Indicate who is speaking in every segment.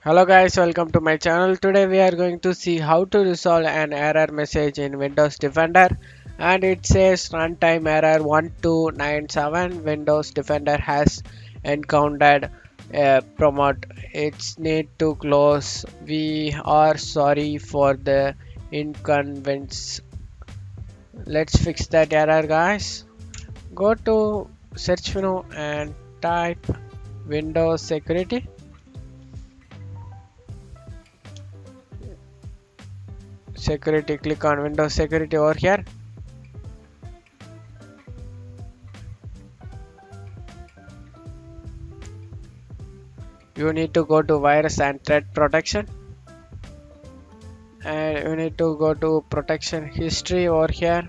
Speaker 1: Hello guys, welcome to my channel. Today we are going to see how to resolve an error message in Windows Defender, and it says runtime error 1297. Windows Defender has encountered a prompt. It's need to close. We are sorry for the inconvenience. Let's fix that error guys. Go to search menu and type Windows Security. Click on Windows Security over here. You need to go to virus and threat protection, and you need to go to protection history over here,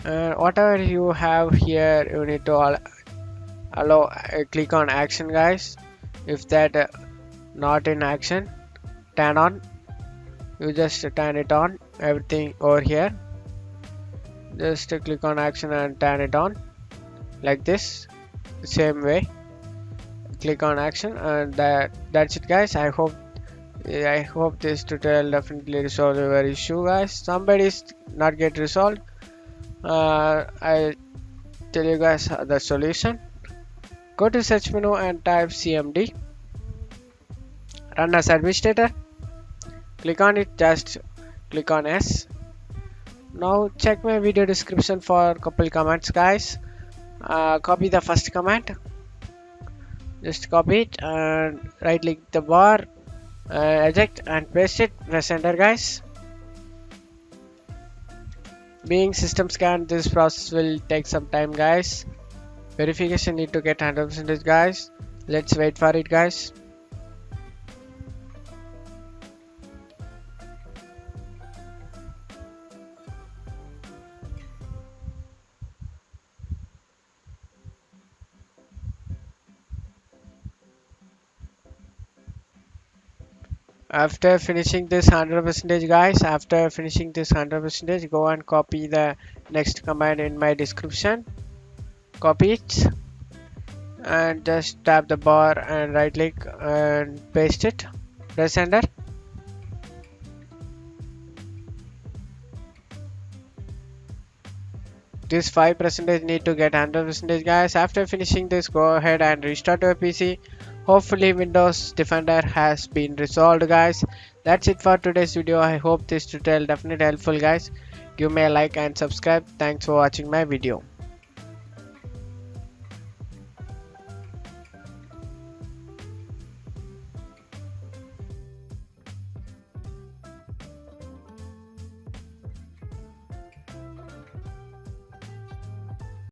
Speaker 1: and whatever you have here you need to allow click on action guys. If that not in action, turn on. You just turn it on, everything over here. Just click on action and turn it on like this, same way. Click on action, and that's it guys. I hope this tutorial definitely resolve your issue guys. Somebody's not get resolved. I tell you guys the solution. Go to search menu and type cmd, run as administrator. Click on it, just click on S. Now check my video description for couple commands guys. Copy the first command, just copy it and right click the bar, eject and paste it. Press enter guys. Being system scan, this process will take some time guys. Verification need to get 100% guys. Let's wait for it guys. After finishing this 100% guys, go and copy the next command in my description. Copy it and just tap the bar and right click and paste it. Press enter. This 5% need to get 100% guys. After finishing this, go ahead and restart your PC. Hopefully Windows Defender has been resolved guys. That's it for today's video. I hope this tutorial definitely helpful guys. Give me a like and subscribe. Thanks for watching my video.